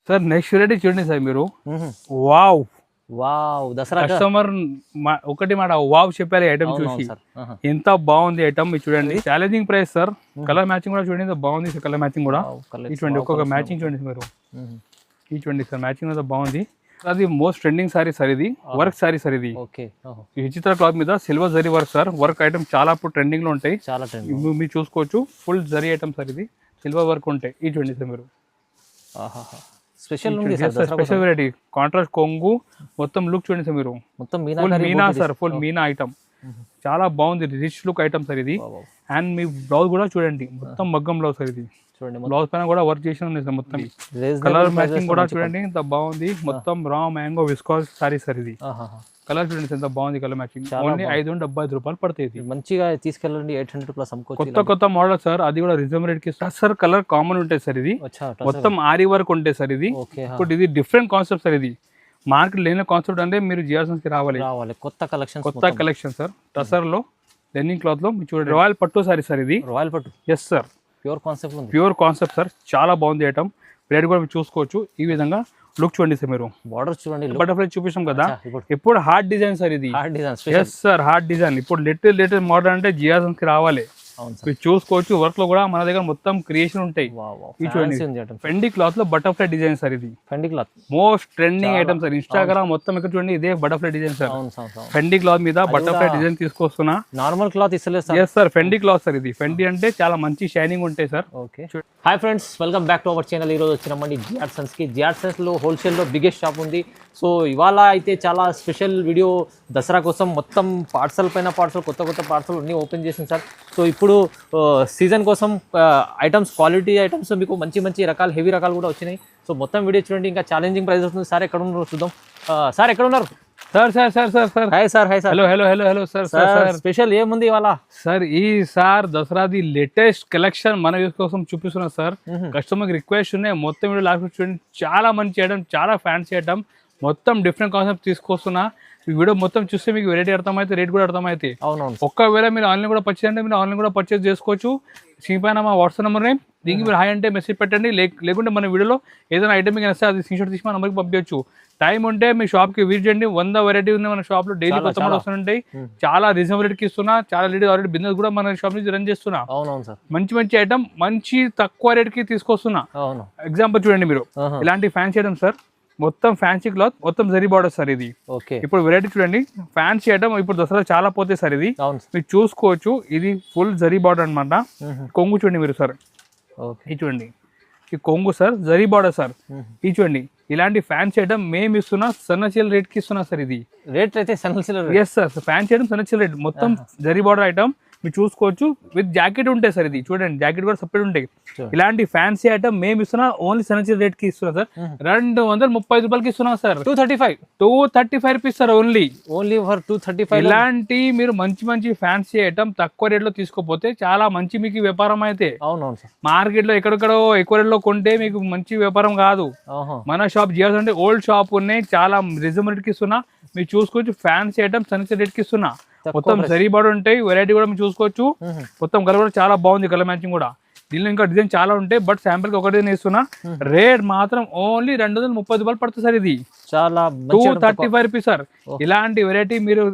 Sir next variety చూడండి sir మీరు. Wow wow Dasara customer ఒకటి మాట వావ్ చెప్పాలి ఐటమ్ చూసి. ఎంత బాగుంది ఐటమ్ చూడండి. Challenging price sir. Colour matching కూడా చూడండి బాగుంది సార్. కలర్ మ్యాచింగ్ కూడా చూడండి. ఒక్కొక్క మ్యాచింగ్ చూడండి మీరు. చూడండి సార్ మ్యాచింగ్ కూడా బాగుంది. అది మోస్ట్ ట్రెండింగ్ సారీ సార్. ఇది వర్క్ సారీ సార్. ఇది విచిత్ర క్లాత్ మీద silver zari work sir. Work item చాలా ఇప్పుడు ట్రెండింగ్ లో ఉంటాయి. చాలా మీరు చూసుకోవచ్చు. Full zari item sir. ఇది సిల్వర్ వర్క్ ఉంటాయి. ఇది చూడండి సార్ మీరు. స్పెషల్ స్పెషల్ వెరైటీ కాంట్రాస్ట్ కొంగు మొత్తం లుక్ చూడండి సార్ మీరు. మొత్తం Meena sir. Full Meena item చాలా బాగుంది. రిచ్ లుక్ ఐటమ్ సార్ ఇది. అండ్ మీ బ్లౌజ్ కూడా చూడండి మొత్తం మగ్గం బ్లౌజ్ సార్. ఇది చూడండి బ్లౌజ్ పైన కూడా వర్క్ చేసి ఉంది సార్. మొత్తం కలర్ మ్యాచింగ్ కూడా చూడండి ఎంత బాగుంది. మొత్తం raw mango viscous sorry sir. ఇది కలర్ చూడండి ఎంత బాగుంది. కలర్ మ్యాచింగ్ ఓన్లీ 575 రూపాయలు పడుతుంది. మంచిగా తీసుకెళ్ళండి. 800+ కొత్త కొత్త మోడల్ సార్. అది కూడా రీజనబుల్ రేట్ కి సార్. కలర్ కామన్ ఉంటాయి సార్. ఇది మొత్తం ఆరి వర్క్ ఉంటాయి సార్. ఇది ఇప్పుడు ఇది డిఫరెంట్ కాన్సెప్ట్ సార్. ఇది మార్కెట్ లేని కాన్సెప్ట్ అంటే మీరు జియాసన్స్ కి రావాలి. కొత్త కలెక్షన్ సార్. టసర్ లో లెనిన్ క్లాత్ లో చూడండి. రాయల్ పట్టు సారీ సార్. ఇది రాయల్ పట్టు. Yes sir. Pure concept sir. చాలా బాగుంది ఐటమ్. రేట్ కూడా మీరు చూసుకోవచ్చు. ఈ విధంగా లుక్ చూడండి సార్ మీరు. బార్డర్ చూడండి. బటర్ఫ్లై చూపిస్తాం కదా. ఇప్పుడు హార్డ్ డిజైన్ సార్. ఇది ఎస్ సార్ హార్డ్ డిజైన్. ఇప్పుడు లేటెస్ట్ మోడల్ అంటే జియాసన్స్ కి రావాలి. మీరు చూసుకోవచ్చు. వర్క్ లో కూడా మన దగ్గర మొత్తం క్రియేషన్ ఉంటాయి. ఫెండీ క్లాత్ లో బటర్ఫ్లై డిజైన్ సార్. ఇది Fendi cloth most trending item sir. Instagram మొత్తం ఇక్కడ చూడండి ఇదే butterfly design sir. Fendi cloth మీద బటర్ఫ్లై డిజైన్ తీసుకొస్తున్నా. నార్మల్ క్లాత్ ఇస్తలేదు. Yes sir Fendi cloth sir. ఇది ఫెండీ అంటే చాలా మంచి షైనింగ్ ఉంటాయి sir. Hi friends, welcome back to our channel. ఈరోజు వచ్చినామండి జియాసన్స్ కి. జియాసన్స్ లో హోల్సేల్ లో బిగ్గెస్ట్ షాప్ ఉంది. సో ఇవాళ అయితే చాలా స్పెషల్ వీడియో. దసరా కోసం మొత్తం పార్సల్ పైన పార్సల్, కొత్త కొత్త పార్సల్ అన్నీ ఓపెన్ చేసింది సార్. సో ఇప్పుడు సీజన్ కోసం ఐటమ్స్, క్వాలిటీ ఐటమ్స్ మీకు మంచి మంచి రకాలు, హెవీ రకాలు కూడా వచ్చినాయి. సో మొత్తం వీడియో చూడండి. ఇంకా ఛాలెంజింగ్ ప్రైస్ వస్తుంది. సార్ ఎక్కడ ఉన్నారు చూద్దాం. సార్ ఎక్కడ ఉన్నారు? Sir sir sir sir sir hi sir. Hi sir. Hello hello hello hello sir. Sir special ఏముంది ఇవాళ సార్? ఈ సార్ దసరాది లేటెస్ట్ కలెక్షన్ మన యూస్ కోసం చూపిస్తున్నా సార్. కస్టమర్ రిక్వెస్ట్ ఉన్నాయి. మొత్తం వీడియో లాస్ట్ చూడండి. చాలా మంచి ఐటమ్, చాలా ఫ్యాన్సీ ఐటమ్, మొత్తం డిఫరెంట్ కాన్సెప్ట్ తీసుకొస్తున్నా. ఈ వీడియో మొత్తం చూస్తే మీకు వెరైటీ అర్థమైతే, రేట్ కూడా అర్థమైతే. ఒక్కవేళ మీరు ఆన్లైన్ కూడా పర్చేస్ అంటే మీరు ఆన్లైన్ కూడా పర్చేస్ చేసుకోవచ్చు. స్క్రీన్ పైన మా వాట్సాప్ నెంబర్ని దీనికి మీరు హాయ్ అంటే మెసేజ్ పెట్టండి. లేకుంటే మన వీడియోలో ఏదైనా ఐటమ్ మీకు నచ్చితే అది స్క్రీన్ షాట్ తీసి మన నెంబర్కి పంపించచ్చు. టైం ఉంటే మీ షాప్కి విజిట్ చేయండి. 100 వెరైటీ ఉంది మన షాప్లో. డైలీ కొత్త మోడల్ వస్తుంటాయి. చాలా రీజనబుల్ రేట్కి ఇస్తున్నా. చాలా లేడీస్ ఆల్రెడీ బిజినెస్ కూడా మన షాప్ నుంచి రన్ చేస్తున్నా. మంచి మంచి ఐటమ్, మంచి తక్కువ రేట్కి తీసుకొస్తున్నా. ఎగ్జాంపుల్ చూడండి మీరు. ఇలాంటి ఫ్యాన్సీ ఐటమ్ సార్. మొత్తం ఫ్యాన్సీ క్లాత్, మొత్తం జరీ బార్డర్ సార్. ఇది ఇప్పుడు వెరైటీ చూడండి. ఫ్యాన్సీ ఐటమ్ ఇప్పుడు దసరా చాలా పోతాయి సార్. ఇది మీరు చూసుకోవచ్చు. ఇది ఫుల్ జరీ బార్డర్ అనమాట. కొంగు చూడండి మీరు సార్. ఇది చూడండి. ఈ కొంగు సార్, జరీ బార్డర్ సార్. ఇది చూడండి. ఇలాంటి ఫ్యాన్సీ ఐటమ్ మేము ఇస్తున్నా సన్నచీల రేట్ కి ఇస్తున్నా సార్. ఇది రేట్ అయితే సన్నచీల. ఎస్ సార్ ఫ్యాన్సీ ఐటమ్ సన్నచీల రేట్. మొత్తం జరీ బార్డర్ ఐటమ్ మీరు చూసుకోవచ్చు. విత్ జాకెట్ ఉంటాయి సార్. ఇది చూడండి జాకెట్ కూడా సపరేట్ ఉంటాయి. ఇలాంటి ఫ్యాన్సీ ఐటమ్ మేము ఇస్తున్నా ఓన్లీ సన్నచీల రేట్ కి ఇస్తున్నా సార్. 235 రూపాయలకి ఇస్తున్నా sir. 235 rupees sir. Only for 235. ఇలాంటి మీరు మంచి మంచి ఫ్యాన్సీ ఐటమ్ తక్కువ రేట్ లో తీసుకోపోతే చాలా మంచి మీకు వ్యాపారం అయితే. అవునవును సార్. మార్కెట్ లో ఎక్కడెక్కడో ఎక్కువ రేట్ లో కొంటే మీకు మంచి వ్యాపారం కాదు. మన షాప్ జియాస్ అంటే ఓల్డ్ షాప్ ఉన్నాయి. చాలా రీజనబుల్ రేట్ కి ఇస్తున్నా. మీరు చూసుకోవచ్చు. ఫ్యాన్సీ ఐటమ్ సన్నచీల రేట్ కి ఇస్తున్నా. మొత్తం జరీ బార్డర్ ఉంటాయి. వెరైటీ కూడా మీరు చూసుకోవచ్చు. మొత్తం కలర్ కూడా చాలా బాగుంది. కలర్ మ్యాచింగ్ కూడా. దీనిలో ఇంకా డిజైన్ చాలా ఉంటాయి. బట్ శాంపుల్ కి ఒకటి ఇస్తున్నా. రేట్ మాత్రం ఓన్లీ 230 రూపాయలు పడుతుంది సార్. ఇది చాలా 235 రూపీస్ సార్. ఇలాంటి వెరైటీ మీరు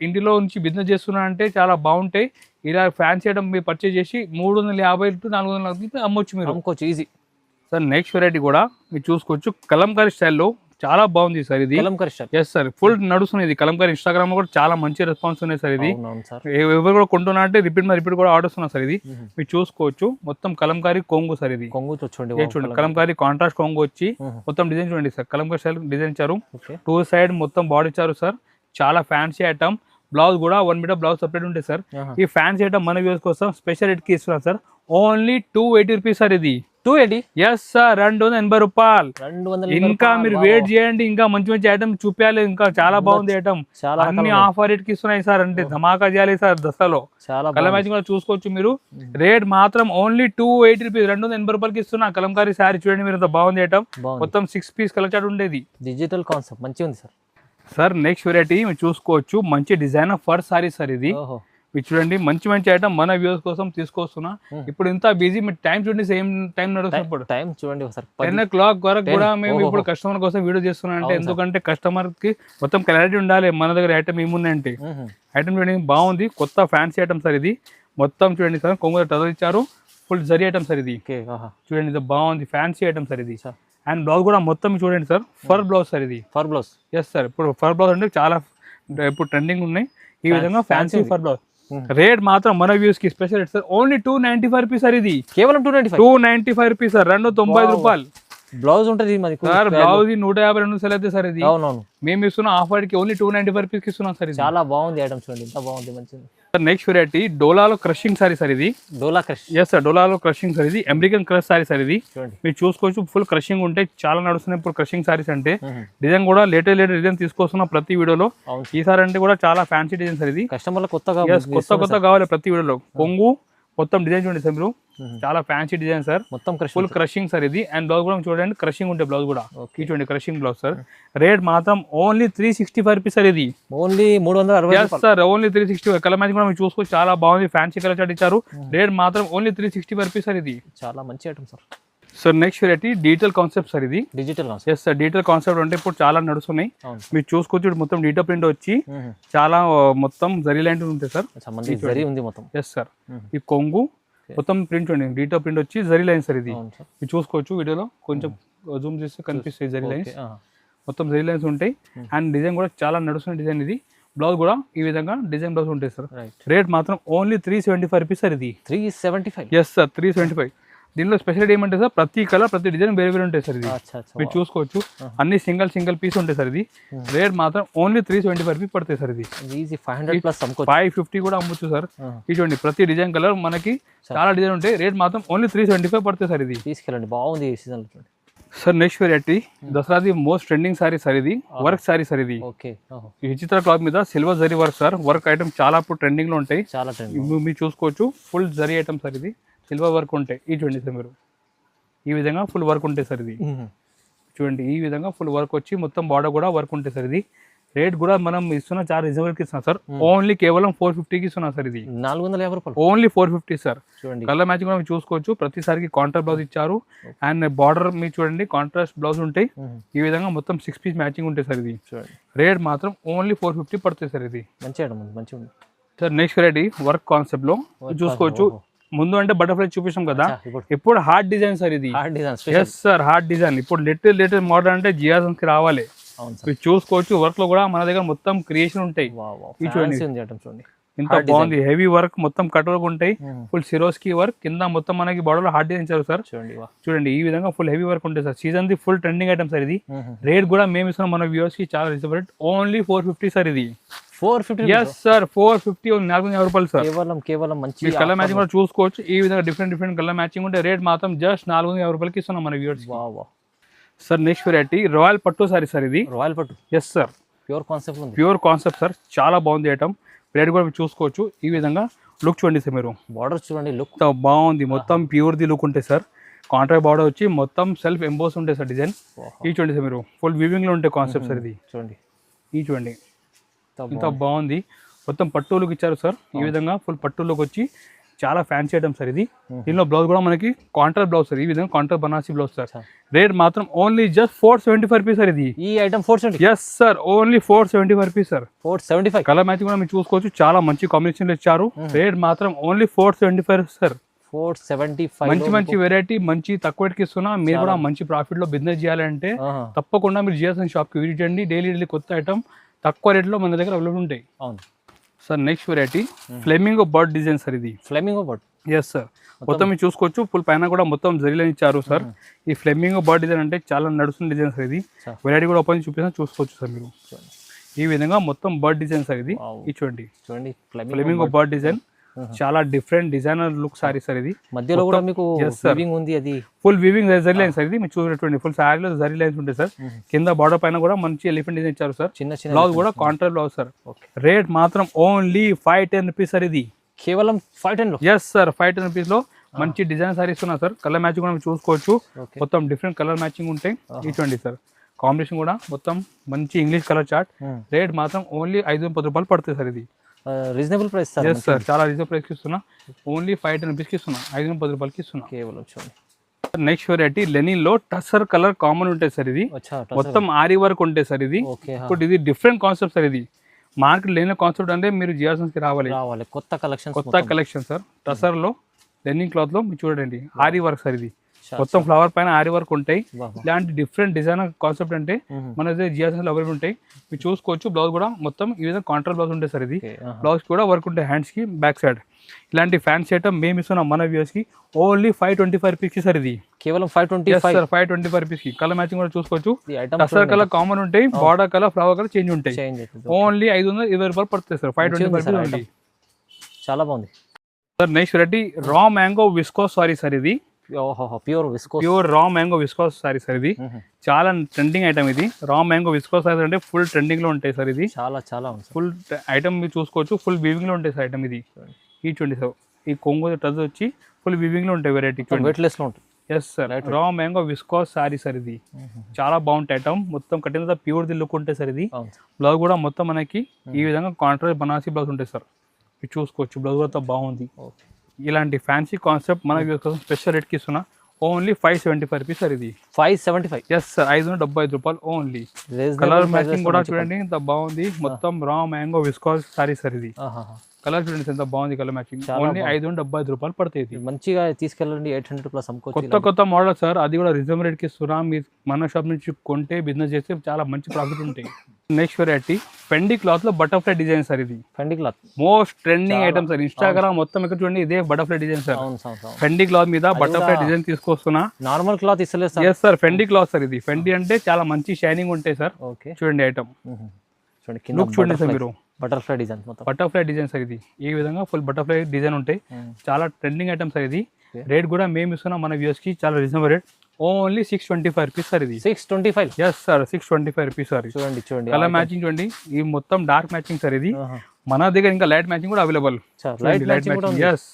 ఇంటిలో నుంచి బిజినెస్ చేస్తున్నా అంటే చాలా బాగుంటాయి. ఇలా ఫ్యాన్సీ ఐటమ్ మీరు పర్చేజ్ చేసి 350 to 400 అమ్మొచ్చు మీరు. అమ్ముకోవచ్చు ఈజీ సార్. నెక్స్ట్ వెరైటీ కూడా మీరు చూసుకోవచ్చు. కలంకారీ స్టైల్లో చాలా బాగుంది సార్. ఇది ఎస్ సార్. ఫుల్ నడుస్తుంది. ఇది కలంకారీ. ఇన్స్టాగ్రామ్ లో కూడా చాలా మంచి రెస్పాన్స్ ఉన్నాయి సార్. ఇది ఎవరు కూడా కొంటున్నా అంటే రిపీట్ కూడా ఆర్డర్స్ ఉన్నాయి సార్. ఇది మీరు చూసుకోవచ్చు. మొత్తం కలంకారీ కొంగు సార్. ఇది కొంగు చూడండి. కలంకారీ కాంట్రాస్ట్ కొంగు వచ్చి మొత్తం డిజైన్ చూడండి సార్. కలంకారీ స్టైల్ డిజైన్ ఇచ్చారు. 2 సైడ్ మొత్తం బాడీ ఇచ్చారు సార్. చాలా ఫ్యాన్సీ ఐటమ్. బ్లౌజ్ కూడా 1 మీటర్ బ్లౌజ్ సపరేట్ ఉంటుంది సార్. ఈ ఫ్యాన్సీ ఐటమ్ మన వ్యూస్ కోసం స్పెషల్ రేట్ కి ఇస్తున్నారు సార్. Only 280 rupees sir. ఇది 280. Yes sir. 280 రూపాయలు. ఇంకా మీరు వెయిట్ చేయండి. ఇంకా మంచి మంచి ఐటమ్ చూపించాలి. ఇంకా చాలా బాగుంది ఐటమ్. అన్ని ఆఫర్ రేట్ కి ఇస్తున్నాయి సార్. అంటే ధమాకా చేయాలి సార్ దసరాలో. కలర్ మ్యాచింగ్ కూడా చూసుకోవచ్చు మీరు. రేట్ మాత్రం ఓన్లీ 280 రూపీస్. 280 రూపాయలకి ఇస్తున్నా. కలంకారీ శారీ చూడండి మీరు. బాగుంది ఐటమ్. మొత్తం 6 పీస్ కలర్ చార్ట్ ఉండేది. డిజిటల్ కాన్సెప్ట్ మంచిగా ఉంది సార్. సార్ నెక్స్ట్ వెరైటీ మీరు చూసుకోవచ్చు. మంచి డిజైనర్ ఫర్ సారీ సార్. ఇది మీరు చూడండి మంచి మంచి ఐటమ్ మన వ్యూస్ కోసం తీసుకొస్తున్నా. ఇప్పుడు ఇంత బిజీ మీరు టైం చూడండి, సేమ్ టైం నడుస్తున్నప్పుడు టైం చూడండి ఒకసారి 10 o'clock వరకు కూడా మేము ఇప్పుడు కస్టమర్ కోసం వీడియో చేస్తున్నాం అంటే ఎందుకంటే కస్టమర్ కి మొత్తం క్లారిటీ ఉండాలి మన దగ్గర ఐటమ్ ఏముందంటే. ఐటమ్ చూడండి బాగుంది, కొత్త ఫ్యాన్సీ ఐటమ్ సార్ ఇది. మొత్తం చూడండి సార్ కొంగు టజల్ ఇచ్చారు, ఫుల్ జరీ ఐటమ్ సార్ ఇది. చూడండి ఇది బాగుంది, ఫ్యాన్సీ ఐటమ్ సార్ ఇది. అండ్ బ్లౌజ్ కూడా మొత్తం చూడండి సార్, ఫర్ బ్లౌజ్ సార్ ఇది. ఫర్ బ్లౌజ్ ఎస్ సార్, ఇప్పుడు ఫర్ బ్లౌజ్ అంటే చాలా ఇప్పుడు ట్రెండింగ్ ఉన్నాయి. ఈ విధంగా ఫ్యాన్సీ ఫర్ బ్లౌజ్. రేట్ మాత్రం మన వ్యూస్ కి special rate sir, only 295 rupees sir ఇది. కేవలం 295 రూపీస్ సార్, 295 రూపాయలు. బ్లౌజ్ ఉంటుంది సార్ బ్లౌజ్ 152 సెల్ అయితే సార్ ఇది. అవునవును, మేము ఇస్తున్న ఆఫర్ కి ఓన్లీ 295 రూపీస్ కి ఇస్తున్నాం సార్. చాలా బాగుంది ఐటమ్ చూడండి, ఎంత బాగుంది, మంచిది. నెక్స్ట్ వెరైటీ డోలాలో క్రషింగ్ సారీ సార్ ఇది. డోలా క్రష్. ఎస్ సార్, డోలాలో క్రషింగ్ సార్ ఇది. అమెరికన్ క్రష్ సారీ సార్ ఇది. చూడండి మీరు చూసుకోవచ్చు, ఫుల్ క్రషింగ్ ఉంటే చాలా నడుస్తున్నాయి ఇప్పుడు క్రషింగ్ సారీస్ అంటే. డిజైన్ కూడా లేటెస్ట్ డిజైన్ తీసుకొస్తున్నాం ప్రతి వీడియోలో. ఈసారి అంటే కూడా చాలా ఫ్యాన్సీ డిజైన్ సార్ ఇది. కస్టమర్లు కొత్తగా కొత్త కావాలి ప్రతి వీడియోలో. కొంగు మొత్తం డిజైన్ చూడండి సార్ మీరు, చాలా ఫ్యాన్సీ డిజైన్ సార్, మొత్తం ఫుల్ క్రషింగ్ సార్ ఇది. అండ్ బ్లౌజ్ కూడా చూడండి క్రషింగ్ ఉంటే బ్లౌజ్ కూడా చూడండి, క్రషింగ్ బ్లౌజ్ సార్. రేట్ మాత్రం ఓన్లీ 365 రూపీస్ సార్ ఇది. Only 360 sir, only 365. Colour matching కూడా మీరు చూసుకోవచ్చు, చాలా బాగుంది, ఫ్యాన్సీ కలర్ చాట్ ఇచ్చారు. రేట్ మాత్రం ఓన్లీ 365 రూపీస్ సార్ ఇది. చాలా మంచి item sir. Sir next variety digital concept sir ఇది. Digital yes sir, digital concept అంటే ఇప్పుడు చాలా నడుస్తున్నాయి. మీరు చూసుకోవచ్చు మొత్తం డిజిటల్ ప్రింట్ వచ్చి చాలా మొత్తం జరీ లైన్ ఉంటాయి సార్. ఎస్ సార్, ఈ కొంగు మొత్తం ప్రింట్ ఉండి డిజిటల్ ప్రింట్ వచ్చి జరీ లైన్ సార్ ఇది. మీరు చూసుకోవచ్చు వీడియోలో, కొంచెం జూమ్ చేస్తే కనిపిస్తాయి జరీ లైన్స్, మొత్తం జరీ లైన్స్ ఉంటాయి. అండ్ డిజైన్ కూడా చాలా నడుస్తున్న డిజైన్ ఇది. బ్లౌజ్ కూడా ఈ విధంగా డిజైన్ బ్లౌజ్ ఉంటాయి సార్. రేట్ మాత్రం ఓన్లీ 375 రూపీస్ సార్ ఇది. 375. Yes sir, 375. దీనిలో స్పెషల్ ఏమంటే సార్, ప్రతి కలర్ ప్రతి డిజైన్ వేరే వేరే ఉంటాయి సార్ ఇది. మీరు చూసుకోవచ్చు అన్ని సింగిల్ పీస్ ఉంటాయి సార్ ఇది. రేట్ మాత్రం ఓన్లీ 375 రూపీస్ పడతాయి సార్ ఇది. 550 కూడా అమ్మొచ్చు సార్. ఇటువంటి ప్రతి డిజైన్ కలర్ మనకి చాలా డిజైన్ ఉంటాయి. రేట్ మాత్రం ఓన్లీ 375 పడతాయి సార్ ఇది. తీసుకెళ్ళండి, బాగుంది సీజన్. సార్ నెక్స్ట్ వెరైటీ దసరాది మోస్ట్ ట్రెండింగ్ సారీ సార్ ఇది. వర్క్ సారీ సార్ ఇది. విచిత్ర క్లాత్ మీద silver zari work sir. Work item చాలా ఇప్పుడు ట్రెండింగ్ లో ఉంటాయి. మీరు చూసుకోవచ్చు ఫుల్ జరీ ఐటమ్ సార్ ఇది. సిల్వర్ వర్క్ ఉంటాయి. ఈ చూడండి సార్ మీరు, ఈ విధంగా ఫుల్ వర్క్ ఉంటాయి సార్ ఇది. చూడండి ఈ విధంగా ఫుల్ వర్క్ వచ్చి మొత్తం బార్డర్ కూడా వర్క్ ఉంటాయి సార్ ఇది. రేట్ కూడా మనం ఇస్తున్న చాలా రీజనబుల్ కి ఇస్తున్నాం సార్. ఓన్లీ కేవలం 450 కి ఇస్తున్నాం సార్ ఇది. 450 రూపాయలు, ఓన్లీ 450 సార్. కలర్ మ్యాచింగ్ కూడా చూసుకోవచ్చు, ప్రతిసారికి కాంట్రాస్ట్ బ్లౌజ్ ఇచ్చారు. అండ్ బార్డర్ మీరు చూడండి కాంట్రాస్ట్ బ్లౌజ్ ఉంటాయి. ఈ విధంగా మొత్తం 6 పీస్ మ్యాచింగ్ ఉంటాయి సార్ ఇది. రేట్ మాత్రం ఓన్లీ 450 పడుతుంది సార్ ఇది. మంచిగా sir next variety work concept లో చూసుకోవచ్చు. ముందు అంటే బటర్ఫ్లై చూపించాం కదా, ఇప్పుడు హార్ట్ డిజైన్ సార్ ఇది. Yes sir, heart design. ఇప్పుడు లేటెస్ట్ మోడల్ అంటే జియాసన్స్ కి రావాలి. మీరు చూసుకోవచ్చు వర్క్ లో కూడా మన దగ్గర మొత్తం క్రియేషన్ ఉంటాయి. ఇంత బాగుంది, హెవీ వర్క్, మొత్తం కట్ వర్క్ ఉంటాయి. ఫుల్ సిరోస్కి వర్క్ కింద మొత్తం మనకి బార్డర్ లో హార్ట్ డిజైన్ ఇచ్చారు సార్. చూడండి ఈ విధంగా ఫుల్ హెవీ వర్క్ ఉంటాయి sir. Season the full trending item sir ఇది. రేట్ కూడా మేము ఇస్తున్నాం మన వ్యూవర్స్ కి చాలా రీజనబుల్, ఓన్లీ 450 సార్ ఇది. 450. ఎస్ సార్, 450, 450 రూపాయలు సార్. కేవలం మంచి కలర్ మ్యాచింగ్ కూడా చూసుకోవచ్చు. ఈ విధంగా డిఫరెంట్ కలర్ మ్యాచింగ్ ఉంటే రేట్ మాత్రం జస్ట్ 450 రూపాయలకి ఇస్తున్నాం మన viewers. Sir next variety royal పట్టు సారీ సార్ ఇది. రాయల్ పట్టు. Yes sir, pure concept sir. చాలా బాగుంది ఐటమ్. రేట్ కూడా చూసుకోవచ్చు. ఈ విధంగా లుక్ చూడండి సార్ మీరు, బార్డర్ చూడండి, లుక్ బాగుంది. మొత్తం ప్యూర్ ది లుక్ ఉంటాయి సార్. కాంట్రాక్ట్ బార్డర్ వచ్చి మొత్తం సెల్ఫ్ ఎంబోస్ ఉంటాయి సార్ డిజైన్. ఈ చూడండి సార్ మీరు, ఫుల్ వీవింగ్ లో ఉంటాయి కాన్సెప్ట్ సార్ ఇది. చూడండి ఈ చూడండి ఇంత బాగుంది. మొత్తం పట్టు లుక్ ఇచ్చారు సార్. ఈ విధంగా ఫుల్ పట్టు లుక్ వచ్చి చాలా ఫ్యాన్సీ ఐటమ్ సార్ ఇది. దీనిలో బ్లౌజ్ కూడా మనకి కాంట్రాస్ట్ బ్లౌజ్ సార్. ఈ విధంగా contrast Banarasi blouse sir. Rate మాత్రం ఓన్లీ జస్ట్ 475 రూపీస్ సార్ ఇది. ఈ item 470. Yes sir, only 475 rupees sir. 475. Colour matching కూడా మీరు చూసుకోవచ్చు, చాలా మంచి కాంబినేషన్ ఇచ్చారు. రేట్ మాత్రం ఓన్లీ 475 సార్. 475. మంచి వెరైటీ, మంచి తక్కువ రేట్కి ఇస్తున్నా. మీరు కూడా మంచి ప్రాఫిట్ లో బిజినెస్ చేయాలంటే తప్పకుండా మీరు జియాసన్ షాప్ కి విజిట్ చేయండి. డైలీ కొత్త ఐటమ్ తక్కువ రేట్లో మన దగ్గర అవైలబుల్ ఉంటాయి. అవును sir next variety flamingo bird design sir ఇది. Flamingo bird. ఎస్ సార్, మొత్తం మీరు చూసుకోవచ్చు ఫుల్ పైన కూడా మొత్తం జరీలైన్ ఇచ్చారు సార్. ఈ ఫ్లెమింగో బర్డ్ డిజైన్ అంటే చాలా నడుస్తున్న డిజైన్ సార్ ఇది. వెరైటీ కూడా ఓపెన్ చూపిస్తున్నా, చూసుకోవచ్చు సార్ మీరు. ఈ విధంగా మొత్తం బర్డ్ డిజైన్ సార్ ఇది. ఈ చూడండి ఫ్లెమింగో బర్డ్ డిజైన్, చాలా different designer look sorry sir ఇది. మధ్యలో కూడా మీకు వీవింగ్ ఉంది, అది full weaving zari line sir ఇది. మీరు చూసినటువంటి ఫుల్ సారీలో జరీ లైన్స్ ఉంటాయి సార్. కింద బార్డర్ పైన కూడా మంచి ఎలిఫెంట్ డిజైన్ ఇచ్చారు సార్. బ్లౌజ్ కూడా కాంట్రాస్ట్ బ్లౌజ్ సార్. రేట్ మాత్రం ఓన్లీ 510 రూపీస్ సార్ ఇది. కేవలం 510 లో. ఎస్ సార్, 510 రూపీస్ లో మంచి డిజైన్ సారీస్ ఉన్నా సార్. కలర్ మ్యాచింగ్ కూడా చూసుకోవచ్చు, మొత్తం డిఫరెంట్ కలర్ మ్యాచింగ్ ఉంటాయి. ఇటువంటి సార్ కాంబినేషన్ కూడా మొత్తం మంచి ఇంగ్లీష్ కలర్ చార్ట్. రేట్ మాత్రం ఓన్లీ 510 రూపాయలు పడుతుంది సార్ ఇది. Reasonable price sir. Yes sir, చాలా రీజనబుల్ ప్రైస్కి ఇస్తున్నా. ఓన్లీ 510 రూపీస్కి ఇస్తున్నా, 510 రూపాయలకి ఇస్తున్నా. కేవలం చూడండి. నెక్స్ట్ వెరైటీ లెనిన్లో టసర్ కలర్ కామన్ ఉంటుంది సార్. ఇది మొత్తం ఆరి వర్క్ ఉంటుంది సార్. ఇది ఇప్పుడు ఇది డిఫరెంట్ కాన్సెప్ట్ సార్. ఇది మార్కెట్ లేని కాన్సెప్ట్ అంటే మీరు జియాసన్స్కి రావాలి. కొత్త కలెక్షన్ సార్. టసర్లో లెనిన్ క్లాత్లో మీరు చూడండి ఆరి వర్క్ సార్. ఇది మొత్తం ఫ్లవర్ పైన ఆరి వర్క్ ఉంటాయి. ఇలాంటి డిఫరెంట్ డిజైన్ కాన్సెప్ట్ అంటే మన దగ్గర జియాసన్స్ అవైలబుల్ ఉంటాయి. మీరు చూసుకోవచ్చు. బ్లౌజ్ కూడా మొత్తం ఈ విధంగా కాంట్రాస్ట్ బ్లౌజ్ ఉంటాయి సార్. ఇది బ్లౌజ్ కూడా వర్క్ ఉంటాయి హ్యాండ్స్ కి, బ్యాక్ సైడ్. ఇలాంటి ఫ్యాన్సీ ఐటమ్ మేము ఇస్తున్నాం మన వ్యూస్ కి ఓన్లీ 525 రూపీస్ కి సార్. ఇది కేవలం 525 రూపీస్ కి. కలర్ మ్యాచింగ్ కూడా చూసుకోవచ్చు. టసర్ కలర్ కామన్ ఉంటాయి, border colour, flower colour change ఉంటాయి. ఓన్లీ 520 రూపాయలు పడుతుంది సార్. 525 ఓన్లీ. చాలా బాగుంది sir. Next variety raw mango viscose sari sir. ఇది pure raw mango viscose sari sir. ఇది చాలా ట్రెండింగ్ ఐటమ్. ఇది రా మ్యాంగో విస్కోస్ సారీ అంటే ఫుల్ ట్రెండింగ్ లో ఉంటాయి సార్. ఇది చాలా ఫుల్ ఐటమ్ మీరు చూసుకోవచ్చు. ఫుల్ వీవింగ్ లో ఉంటాయి సార్ ఐటమ్. ఇది ఈ 27 ఈ కొంగు టచ్ వచ్చి ఫుల్ వీవింగ్ లో ఉంటాయి. వెరైటీ వెయిట్లెస్ లో ఉంటుంది. Yes sir, raw mango viscose sari sir. ఇది చాలా బాగుంటాయి ఐటమ్. మొత్తం కట్టిన తర్వాత ప్యూర్ ది లుక్ ఉంటాయి సార్. ఇది బ్లౌజ్ కూడా మొత్తం మనకి ఈ విధంగా కాంట్రాస్ట్ బనారసి బ్లౌజ్ ఉంటాయి సార్. మీరు చూసుకోవచ్చు. బ్లౌజ్ కూడా బాగుంది. ఇలాంటి ఫ్యాన్సీ కాన్సెప్ట్ మన స్పెషల్ రేట్కి ఇస్తున్నా. Only 575 rupees sir. ఇది 575. ఎస్ సార్, 575 రూపాయలు ఓన్లీ. కలర్ మ్యాచింగ్ కూడా చూడండి ఎంత బాగుంది. మొత్తం రా మ్యాంగో విస్కోస్ సారీ సార్. ఇది కలర్ చూడండి ఎంత బాగుంది. కలర్ మ్యాచింగ్ ఓన్లీ 575 రూపాయలు పడుతుంది. మంచిగా తీసుకెళ్ళండి. 800 ప్లస్ అమ్ముకోవచ్చు. కొత్త మోడల్ సార్. అది కూడా రీజనబుల్ రేట్కి ఇస్తున్నా. మీరు మన షాప్ నుంచి కొంటే బిజినెస్ చేస్తే చాలా మంచి ప్రాఫిట్ ఉంటాయి. నెక్స్ట్ వెరైటీ ఫెండీ క్లాత్ లో బటర్ఫ్లై డిజైన్ సార్. ఇది Fendi cloth most trending item sir. Instagram మొత్తం ఇక్కడ చూడండి ఇదే butterfly design sir. Fendi cloth మీద బటర్ఫ్లై డిజైన్ తీసుకొస్తున్నా. నార్మల్ క్లాత్ ఇస్తలేదు sir. Yes sir, Fendi cloth sir. ఇది ఫెండీ అంటే చాలా మంచి షైనింగ్ ఉంటాయి సార్. చూడండి ఐటమ్ లుక్ చూడండి సార్. మీరు బటర్ఫ్లై డిజైన్ సార్. ఇది ఈ విధంగా ఫుల్ బటర్ఫ్లై డిజైన్ ఉంటాయి. చాలా ట్రెండింగ్ ఐటమ్ సార్. ఇది రేట్ కూడా మేము ఇస్తున్నాం మన వ్యూస్ కి చాలా reasonable rate. Only 625 rupees sir. ఇది 625. Yes sir, 625 rupees sir. చూడండి కలర్ మ్యాచింగ్ చూడండి. ఈ మొత్తం డార్క్ మ్యాచింగ్ సార్. ఇది మన దగ్గర ఇంకా లైట్ మ్యాచింగ్ కూడా అవైలబుల్. ఎస్,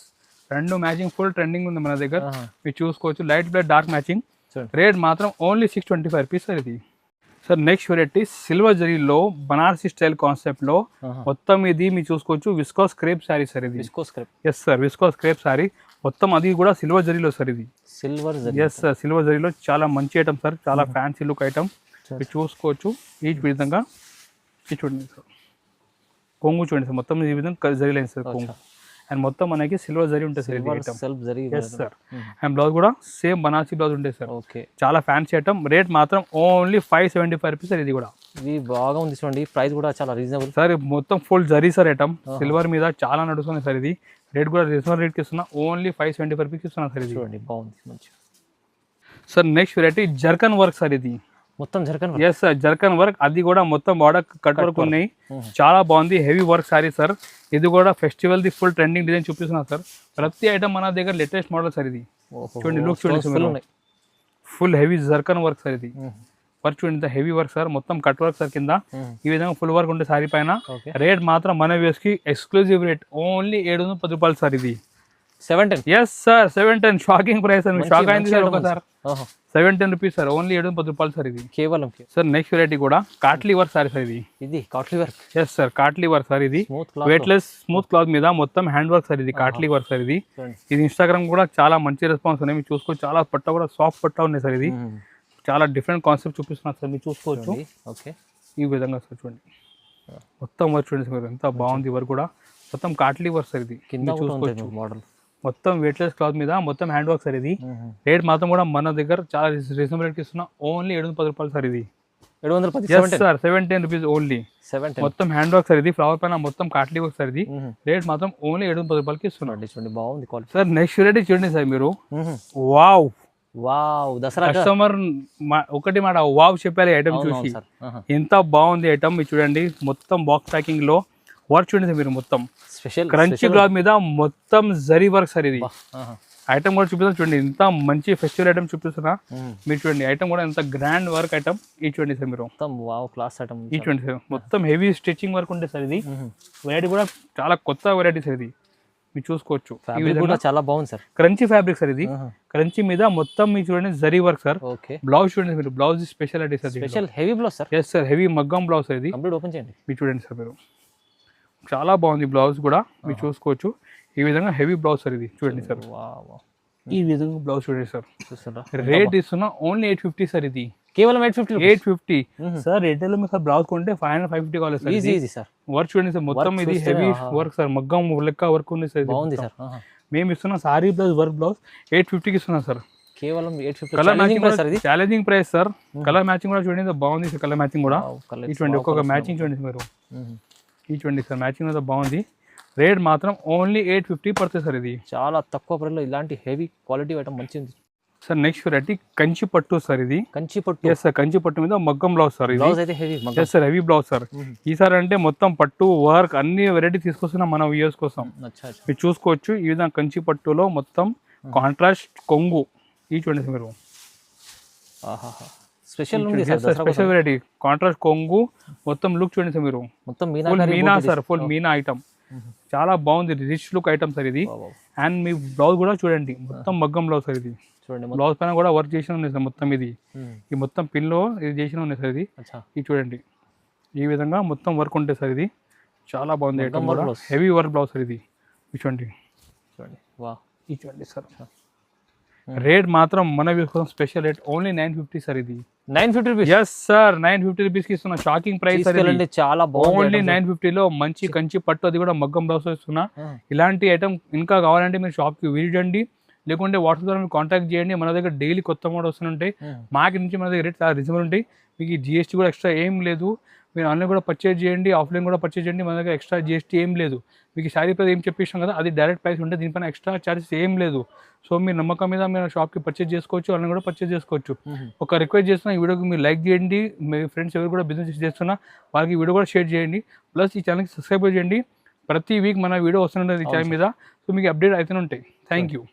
రెండు మ్యాచింగ్ ఫుల్ ట్రెండింగ్ ఉంది మన దగ్గర. మీరు చూసుకోవచ్చు. Light blood dark matching. Rate మాత్రం ఓన్లీ 625 రూపీస్ సార్. ఇది సార్. నెక్స్ట్ వెరైటీ సిల్వర్ జరీలో బనారసి స్టైల్ కాన్సెప్ట్ లో మొత్తం ఇది మీరు చూసుకోవచ్చు. Viscose crepe sari sir. ఇది yes sir, viscose crepe sari మొత్తం. అది కూడా సిల్వర్ జరీలో సార్. ఇది ఎస్ సార్, సిల్వర్ జరీలో చాలా మంచి ఐటమ్ సార్. చాలా ఫ్యాన్సీ లుక్ ఐటమ్. మీరు చూసుకోవచ్చు. ఈ విధంగా ఇది చూడండి సార్. కొంగు చూడండి సార్. మొత్తం ఈ విధంగా జరీ లైన్ సార్ కొంగు. అండ్ మొత్తం మనకి సిల్వర్ జరీ ఉంటుంది సార్. అండ్ బ్లౌజ్ కూడా సేమ్ బనారసి బ్లౌజ్ ఉంటుంది సార్. చాలా ఫ్యాన్సీ ఐటమ్. రేట్ మాత్రం ఓన్లీ 575 రూపీస్ సార్. ఇది కూడా ఇది బాగా ఉంది చూడండి. ప్రైస్ కూడా చాలా రీజనబుల్ సార్. మొత్తం full zari sir item. Silver మీద చాలా నడుస్తుంది సార్. ఇది రేట్ కూడా రీజనబుల్ రేట్కి ఇస్తున్నా. ఓన్లీ 575 రూపీస్ ఇస్తున్నా సార్. ఇది చూడండి బాగుంది మంచి sir. Next variety zircon work sir. ఇది మొత్తం zircon. Yes sir, zircon work. అది కూడా మొత్తం బార్డర్ కట్ వర్క్ ఉన్నాయి. చాలా బాగుంది. Heavy work sari sir. ఇది కూడా ఫెస్టివల్ ది ఫుల్ ట్రెండింగ్ డిజైన్ చూపిస్తున్నా సార్. ప్రతి ఐటమ్ మన దగ్గర లేటెస్ట్ మోడల్ సార్. ఇది చూడండి లుక్ చూడండి. Full heavy zircon work sir. ఇది వర్క్ చూడండి హెవీ వర్క్ సార్. మొత్తం కట్ వర్క్ సార్. కింద ఈ విధంగా ఫుల్ వర్క్ ఉంటే సారీ పైన. రేట్ మాత్రం మన వ్యూస్ కి ఎక్స్క్లూజివ్ రేట్ ఓన్లీ 710 రూపాయలు సార్. ఇది 710. Yes sir, 710. షాకింగ్ ప్రైస్ అని షాక్ అయింది సార్ ఒకసారి. 710 రూపీస్ సార్. ఓన్లీ 710 రూపాయలు సార్. ఇది కేవలం సార్. నెక్స్ట్ వెరైటీ కూడా కాట్లీ వర్క్ సారీ సార్. ఇది కాట్లీ work. Yes sir, కాట్లీ work sir. ఇది వెయిట్లెస్ స్మూత్ క్లాత్ మీద మొత్తం హ్యాండ్ వర్క్ సార్. ఇది కాట్లీ వర్క్ సార్. ఇది ఇన్స్టాగ్రామ్ కూడా చాలా మంచి రెస్పాన్స్ ఉన్నాయి. మీరు చూసుకోవచ్చు. చాలా పట్ట కూడా సాఫ్ట్ పట్ట ఉన్నాయి సార్. ఇది చాలా డిఫరెంట్ కాన్సెప్ట్ చూపిస్తున్నారు సార్. మీరు చూసుకోవచ్చు. ఈ విధంగా సార్ చూడండి. మొత్తం వర్క్ చూడండి సార్. ఎంత బాగుంది వర్క్ కూడా. మొత్తం కాట్లీ వర్క్ సార్. ఇది చూసుకోవచ్చు. మోడల్ మొత్తం వెయిట్లెస్ క్లాత్ మీద మొత్తం హ్యాండ్ వర్క్ సార్. ఇది రేట్ మాత్రం కూడా మన దగ్గర చాలా రీజనబుల్ రేట్కి ఇస్తున్నా. ఓన్లీ 710 రూపాయలు సార్. ఇది 710 సార్. 710 rupees only. మొత్తం హ్యాండ్ వర్క్ సార్. ఇది ఫ్లవర్ పైన మొత్తం కాట్లీ వర్క్ సార్. ఇది రేట్ మాత్రం ఓన్లీ 710 రూపాయలకి ఇస్తున్నాడు. చూడండి బాగుంది క్వాలిటీ సార్. నెక్స్ట్ వెరైటీ చూడండి సార్. మీరు వావ్ దసరా కస్టమర్ ఒకటి మాట వావ్ చెప్పారు ఐటమ్ చూసి. ఎంత బాగుంది ఐటమ్. మీరు చూడండి. మొత్తం బాక్స్ ప్యాకింగ్ లో వర్క్ చూడండి సార్. మీరు మొత్తం స్పెషల్ క్రంచీ క్లాత్ మీద మొత్తం జరీ వర్క్ సార్. ఇది ఐటమ్ కూడా చూపిస్తున్నా చూడండి. ఎంత మంచి ఫెస్టివల్ ఐటమ్ చూపిస్తున్నా. మీరు చూడండి. ఐటమ్ కూడా ఎంత గ్రాండ్ వర్క్ ఐటమ్. ఇది చూడండి సార్. మీరు క్లాస్ ఐటమ్. ఇది చూడండి సార్. మొత్తం హెవీ స్టిచ్చింగ్ వర్క్ ఉంటుంది సార్. ఇది వెరైటీ కూడా చాలా కొత్త వెరైటీ సార్. ఇది మీరు చూసుకోవచ్చు. చాలా బాగుంది సార్. Crunchy fabric sir. ఇది క్రంచీ మీద మొత్తం మీరు చూడండి జరీ వర్క్ సార్. బ్లౌజ్ చూడండి మీరు. Blouse speciality sir. Special heavy blouse sir. Yes sir, heavy మగ్గం బ్లౌజ్ సార్. ఇది ఓపెన్ చేయండి. మీరు చూడండి సార్. మీరు చాలా బాగుంది బ్లౌజ్ కూడా మీరు చూసుకోవచ్చు. ఈ విధంగా హెవీ బ్లౌజ్ సార్ ఇది చూడండి సార్. ఈ విధంగా బ్లౌజ్ చూడండి సార్. రేట్ ఇస్తున్నా ఓన్లీ 850 సార్. ఇది కేవలం 850 సార్. రిటైల్ లో సార్ బ్లౌజ్ కొంటే 500-550 కావాలి సార్. Easy sir. వర్క్ చూడండి సార్, మొత్తం ఇది హెవీ వర్క్ సార్, మగ్గం లెక్క వర్క్ ఉంది సార్. బాగుంది సార్. మేము ఇస్తున్నా సారీ ప్లస్ వర్క్ బ్లౌజ్ 850కి ఇస్తున్నా సార్. కేవలం 850. Colour matching challenging price sir. Colour matching కూడా చూడండి బాగుంది సార్. కలర్ మ్యాచింగ్ కూడా చూడండి, ఒక్కొక్క మ్యాచింగ్ చూడండి మీరు. ఈ చూడండి సార్, మ్యాచింగ్ కూడా బాగుంది. రేట్ మాత్రం ఓన్లీ 850 పడుతుంది సార్. ఇది చాలా తక్కువ ప్రైస్లో ఇలాంటి హెవీ క్వాలిటీ ఐటమ్ మంచిది సార్. నెక్స్ట్ వెరైటీ కంచి పట్టు సార్. ఇది కంచి పట్టు. ఎస్ సార్, కంచి పట్టు మీద మగ్గం బ్లౌజ్ సార్. బ్లౌజ్ అయితే heavy. Yes sir, heavy blouse sir. ఈసారి అంటే మొత్తం పట్టు వర్క్ అన్ని వెరైటీ తీసుకొస్తున్నాం మన వ్యూయర్స్ కోసం. మీరు చూసుకోవచ్చు ఈ విధంగా కంచి పట్టులో మొత్తం కాంట్రాస్ట్ కొంగు. ఈ చూడండి మీరు, స్పెషల్ స్పెషల్ వెరైటీ కాంట్రాస్ట్ కొంగు మొత్తం లుక్ చూడండి సార్ మీరు. మొత్తం Meena sir, full Meena item. చాలా బాగుంది, రిచ్ లుక్ ఐటమ్ సార్ ఇది. అండ్ మీ బ్లౌజ్ కూడా చూడండి, మొత్తం మగ్గం బ్లౌజ్ సార్. ఇది చూడండి, బ్లౌజ్ పైన కూడా వర్క్ చేసిన ఉన్నాయి సార్. మొత్తం ఇది ఈ మొత్తం పిన్ లో ఇది చేసిన ఉన్నాయి సార్. ఇది ఇది చూడండి, ఈ విధంగా మొత్తం వర్క్ ఉంటుంది సార్. ఇది చాలా బాగుంది ఐటమ్ కూడా, హెవీ వర్క్ బ్లౌజ్ సార్. ఇది చూడండి, ఇది చూడండి సార్. రేట్ మాత్రం మన వ్యూస్ కోసం స్పెషల్ రేట్ ఓన్లీ 950 సార్. ఇది 950 రూపీస్. ఎస్ సార్, 950 రూపీస్ కి ఇస్తున్నా. Shocking price sir. చాలా బాగుంది. ఓన్లీ 950 లో మంచి కంచి పట్టు, అది కూడా మగ్గం బ్లౌజ్ ఇస్తున్నా. ఇలాంటి ఐటమ్ ఇంకా కావాలంటే మీరు షాప్ కి విజిట్ చేయండి, లేకుంటే వాట్సాప్ ద్వారా మీరు కాంటాక్ట్ చేయండి. మన దగ్గర డైలీ కొత్త మోడల్ వస్తుంటాయి. మార్కెట్ నుంచి మన దగ్గర రేట్ చాలా రీజనబుల్ ఉంటాయి. మీకు జిఎస్టీ కూడా ఎక్స్ట్రా ఏం లేదు. మీరు ఆన్లైన్ కూడా పర్చేజ్ చేయండి, ఆఫ్లైన్ కూడా పర్చేజ్ చేయండి. మన దగ్గర ఎక్స్ట్రా జిఎస్టీ ఏం లేదు. మీకు శారీ ప్రైస్ ఏం చెప్పేసాం కదా, అది డైరెక్ట్ ప్రైస్ ఉంటే దీనిపైన ఎక్స్ట్రా చార్జెస్ ఏం లేదు. సో మీరు నమ్మకం మీద మీరు షాప్కి పర్చేజ్ చేసుకోవచ్చు, ఆన్లైన్ కూడా పర్చేజ్ చేసుకోవచ్చు. ఒక రిక్వెస్ట్ చేస్తున్నా, ఈ వీడియోకి మీరు లైక్ చేయండి. మీ ఫ్రెండ్స్ ఎవరు కూడా బిజినెస్ చేస్తున్నా వాళ్ళకి ఈ వీడియో కూడా షేర్ చేయండి. ప్లస్ ఈ ఛానల్కి సబ్స్క్రైబ్ చేయండి. ప్రతి వీక్ మన వీడియో వస్తుంటుంది ఈ ఛానల్ మీద. సో మీకు అప్డేట్ అవుతూనే ఉంటాయి. Thank you.